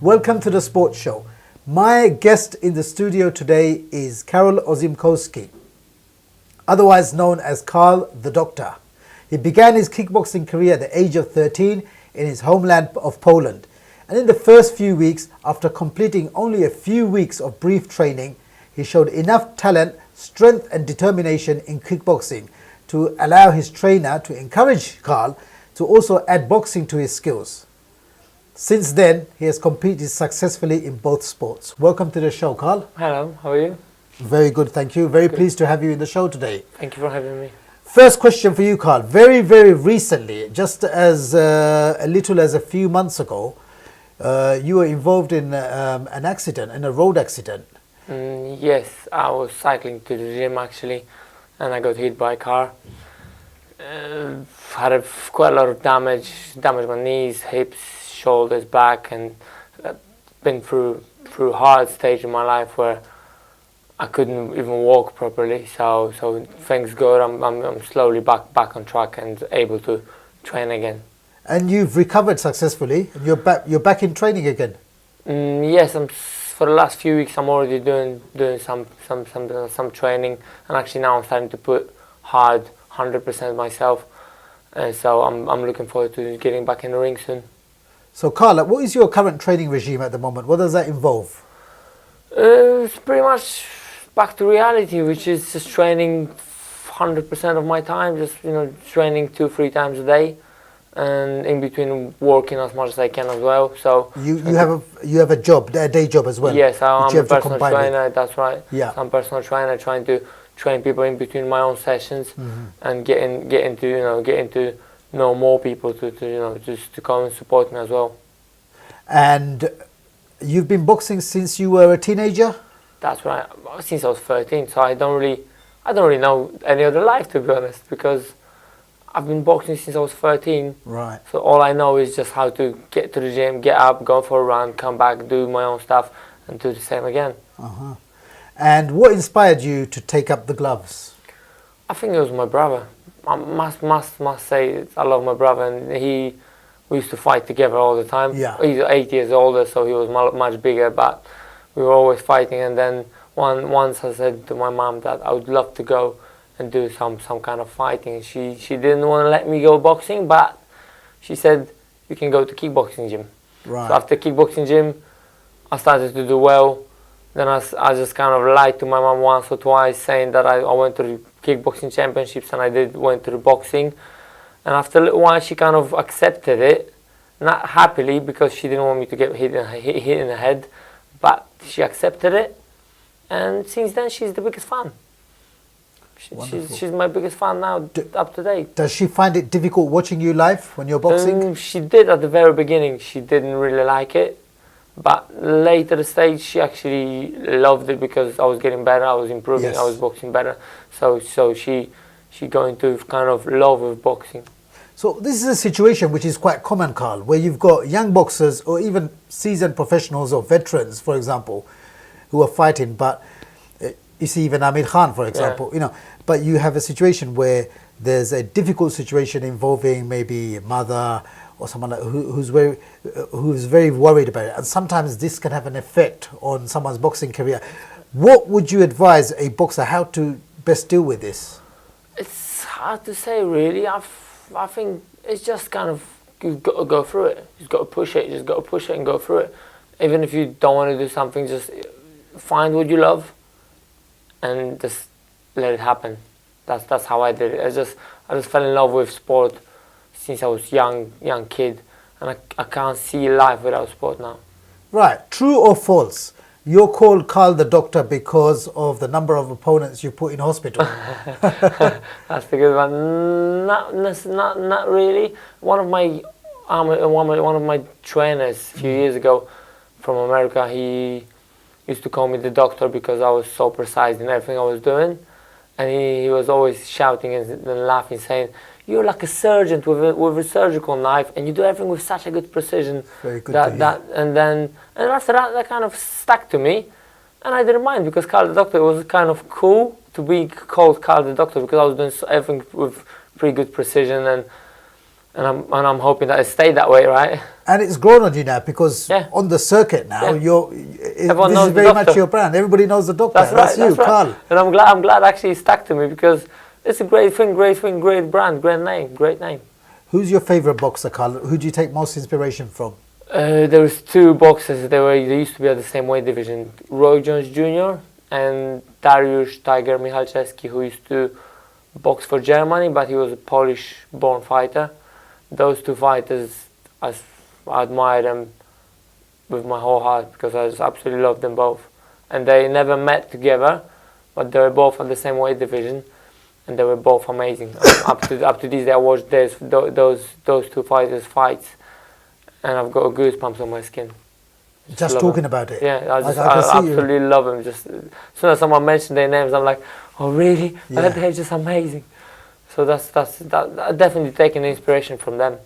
Welcome to the Sports Show. My guest in the studio today is Karol Ozimkowski, otherwise known as Karl the Doctor. He began his kickboxing career at the age of 13 in his homeland of Poland. And in the first few weeks, after completing only a few weeks of brief training, he showed enough talent, strength and determination in kickboxing to allow his trainer to encourage Karl to also add boxing to his skills. Since then, he has competed successfully in both sports. Welcome to the show, Karl. Hello, how are you? Very good, thank you. Very pleased to have you in the show today. Thank you for having me. First question for you, Karl. Very, very recently, just as a little as a few months ago, you were involved in an accident, in a road accident. Yes, I was cycling to the gym actually, and I got hit by a car. Had quite a lot of damaged my knees, hips, shoulders, back, and been through a hard stage in my life where I couldn't even walk properly. So thanks God, I'm slowly back on track and able to train again. And you've recovered successfully, and you're back in training again. Yes, for the last few weeks I'm already doing some training, and actually now I'm starting to put hard 100% myself, and so I'm looking forward to getting back in the ring soon. So Karl, what is your current training regime at the moment? What does that involve? It's pretty much back to reality, which is just training 100% of my time, just training 2-3 times a day, and in between working as much as I can as well. So you have a job, a day job as well. Yes, I'm a personal trainer. That's right. Yeah, I'm a personal trainer, trying to train people in between my own sessions, and getting to know more people to just to come and support me as well. And you've been boxing since you were a teenager? That's right. Since I was 13, so I don't really know any other life, to be honest, because I've been boxing since I was 13. Right. So all I know is just how to get to the gym, get up, go for a run, come back, do my own stuff, and do the same again. And what inspired you to take up the gloves? I think it was my brother. I must say I love my brother, and we used to fight together all the time. Yeah. He's 8 years older, so he was much bigger, but we were always fighting. And then once I said to my mom that I would love to go and do some kind of fighting. She didn't want to let me go boxing, but she said you can go to kickboxing gym. Right. So after kickboxing gym, I started to do well. Then I just kind of lied to my mom once or twice, saying that I went to the kickboxing championships, and I went to the boxing. And after a little while, she kind of accepted it, not happily, because she didn't want me to get hit in the head, but she accepted it. And since then, she's the biggest fan. She's my biggest fan now, up to date. Does she find it difficult watching you live when you're boxing? She did at the very beginning. She didn't really like it. But later stage, she actually loved it because I was getting better, I was improving, Yes. I was boxing better. So she got into kind of love with boxing. So this is a situation which is quite common, Karl, where you've got young boxers or even seasoned professionals or veterans, for example, who are fighting. But you see, even Amir Khan, for example, but you have a situation where there's a difficult situation involving maybe a mother or someone who's very worried about it, and sometimes this can have an effect on someone's boxing career. What would you advise a boxer how to best deal with this? It's hard to say, really. I think it's just kind of, you've got to go through it. You've got to push it. You just got to push it and go through it. Even if you don't want to do something, just find what you love and just let it happen. That's how I did it. I just fell in love with sport since I was young kid, and I can't see life without sport now. Right. True or false? You're called Karl the Doctor because of the number of opponents you put in hospital. That's a good one. Not really. One of my trainers a few years ago from America, he used to call me the doctor because I was so precise in everything I was doing, and he was always shouting and laughing, saying, "You're like a surgeon with a surgical knife, and you do everything with such a good precision." Very good. And after that kind of stuck to me, and I didn't mind, because Karl the Doctor was kind of cool to be called Karl the Doctor, because I was doing everything with pretty good precision, I'm hoping that it stayed that way, right? And it's grown on you now because Yeah. on the circuit now, Yeah. Everyone this knows is the very much doctor. your brand. Everybody knows the doctor. That's right. you, That's right. Carl. And I'm glad actually it stuck to me, because it's a great thing, great brand, great name. Who's your favourite boxer, Carl? Who do you take most inspiration from? There was two boxers. They used to be at the same weight division. Roy Jones Jr. and Dariusz Tiger Michalczewski, who used to box for Germany, but he was a Polish-born fighter. Those two fighters, I admire them with my whole heart, because I just absolutely love them both. And they never met together, but they were both at the same weight division, and they were both amazing. up to this day, I watched those two fighters fights, and I've got goosebumps on my skin. Just talking about it. Yeah, I can see absolutely love them. Just as soon as someone mentioned their names, I'm like, oh really? Yeah. They're just amazing. So that's definitely taking inspiration from them.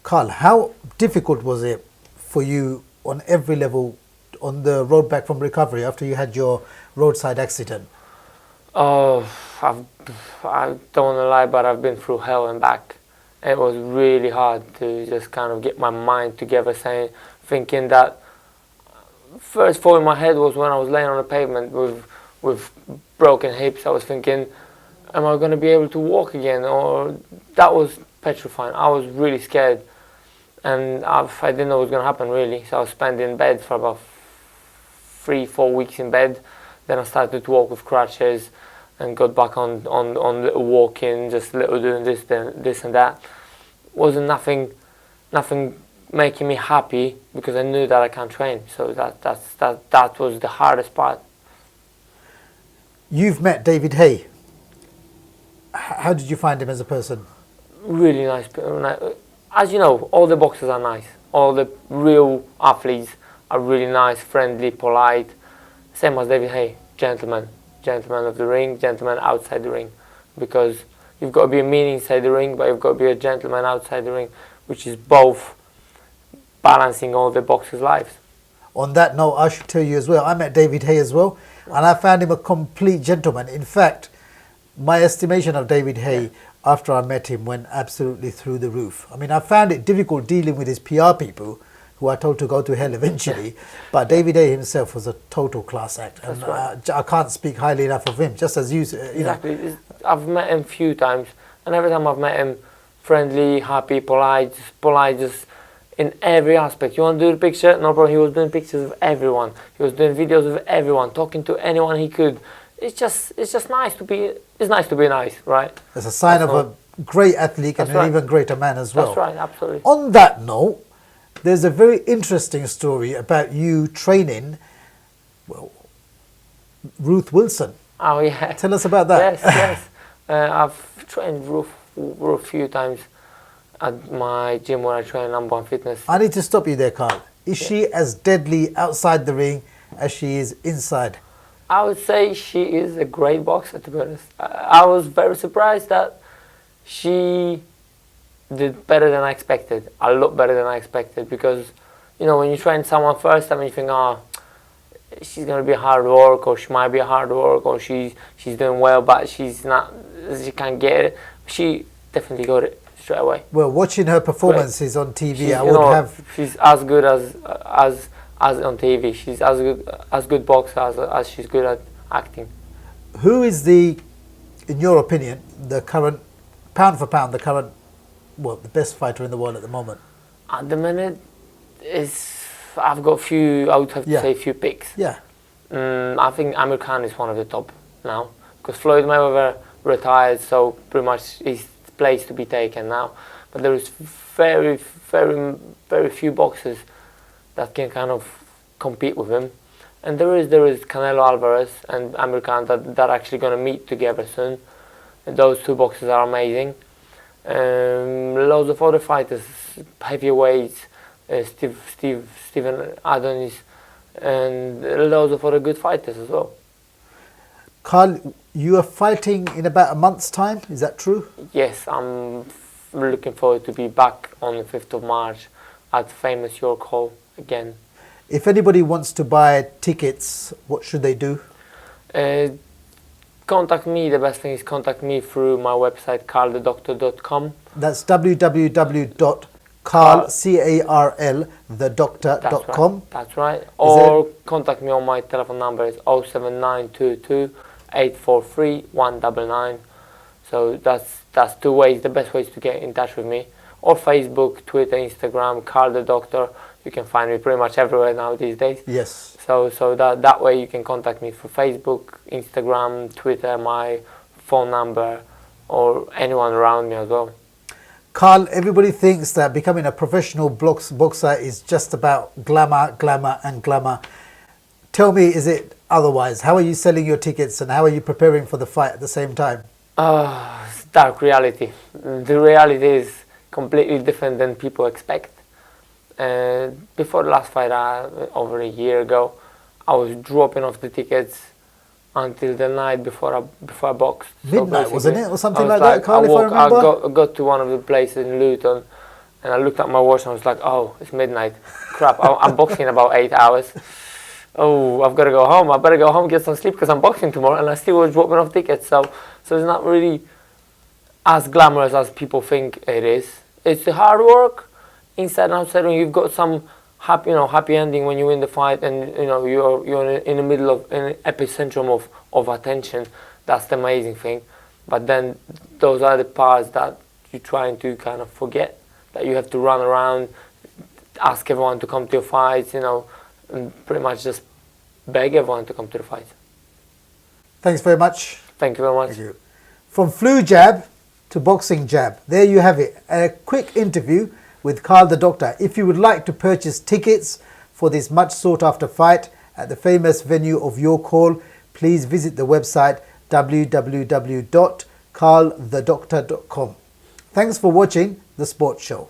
Carl, how difficult was it for you on every level on the road back from recovery after you had your roadside accident? Oh, I don't want to lie, but I've been through hell and back. It was really hard to just kind of get my mind together, thinking that first thought in my head was when I was laying on the pavement with broken hips. I was thinking, am I going to be able to walk again? Or that was petrifying. I was really scared, and I didn't know what was going to happen really. So I was spending in bed for about 3-4 weeks in bed. Then I started to walk with crutches, and got back on little walking, just little doing this and that. Wasn't nothing making me happy, because I knew that I can't train. So that was the hardest part. You've met David Haye. How did you find him as a person? Really nice. As you know, all the boxers are nice. All the real athletes are really nice, friendly, polite. Same as David Haye, gentleman of the ring, gentleman outside the ring. Because you've got to be a mean inside the ring, but you've got to be a gentleman outside the ring, which is both balancing all the boxers' lives. On that note, I should tell you as well, I met David Haye as well, and I found him a complete gentleman. In fact, my estimation of David Haye after I met him went absolutely through the roof. I mean, I found it difficult dealing with his PR people, who are told to go to hell eventually, but David Haye himself was a total class act, and right. I can't speak highly enough of him, just as you exactly. know. I've met him a few times, and every time I've met him, friendly, happy, polite, just in every aspect. You want to do the picture? No problem. He was doing pictures of everyone. He was doing videos of everyone, talking to anyone he could. It's just nice to be. It's nice to be nice, right? It's a sign of a great athlete and an even greater man as well. That's right, absolutely. On that note, there's a very interesting story about you training, well, Ruth Wilson. Oh yeah. Tell us about that. Yes. I've trained Ruth a few times at my gym where I train Number One Fitness. I need to stop you there, Carl. Is she as deadly outside the ring as she is inside? I would say she is a great boxer, to be honest. I was very surprised that she did better than I expected. A lot better than I expected, because, you know, when you train someone first, I mean, you think, oh, she's going to be hard work, or she might be hard work, or she's doing well, but she's not, she can't get it. She definitely got it straight away. Well, watching her performances on TV, she's as good as on TV. She's as good boxer as she's good at acting. Who is in your opinion, the current, pound for pound, the best fighter in the world at the moment? At the minute, I've got few. I would have to say a few picks. Yeah. I think Amir Khan is one of the top now, because Floyd Mayweather retired, so pretty much his place to be taken now. But there is very few boxers that can kind of compete with him. And there is Canelo Alvarez and Amir Khan that are actually going to meet together soon. And those two boxers are amazing. Loads of other fighters, heavyweights, Stephen Adonis, and loads of other good fighters as well. Carl, you are fighting in about a month's time, is that true? Yes, I'm looking forward to be back on the 5th of March at famous York Hall again. If anybody wants to buy tickets, what should they do? contact me, the best thing is contact me through my website, carlthedoctor.com. That's www.carl.com. That's right. Or contact me on my telephone number. It's 07922 843 199. So that's two ways, the best ways to get in touch with me. Or Facebook, Twitter, Instagram, Carl the Doctor. You can find me pretty much everywhere now these days. Yes. So that way you can contact me through Facebook, Instagram, Twitter, my phone number, or anyone around me as well. Carl, everybody thinks that becoming a professional boxer is just about glamour, glamour and glamour. Tell me, is it otherwise? How are you selling your tickets and how are you preparing for the fight at the same time? It's dark reality. The reality is completely different than people expect. Before the last fight, over a year ago, I was dropping off the tickets until the night before I boxed. Midnight, wasn't it? Or something like that, that, Carl, if I remember? I got to one of the places in Luton and I looked at my watch and I was like, oh, it's midnight. Crap, I'm boxing in about 8 hours. Oh, I've got to go home. I better go home, get some sleep because I'm boxing tomorrow, and I still was dropping off tickets. So it's not really as glamorous as people think it is. It's the hard work inside and outside. When you've got some happy ending when you win the fight, and you're in the middle of an epicentrum of attention. That's the amazing thing. But then those are the parts that you're trying to kind of forget. That you have to run around, ask everyone to come to your fights, and pretty much just beg everyone to come to the fight. Thanks very much. Thank you very much. Thank you. From flu jab to boxing jab, there you have it. A quick interview with Carl the Doctor. If you would like to purchase tickets for this much sought after fight at the famous venue of your call, please visit the website www.carlthedoctor.com. Thanks for watching The Sports Show.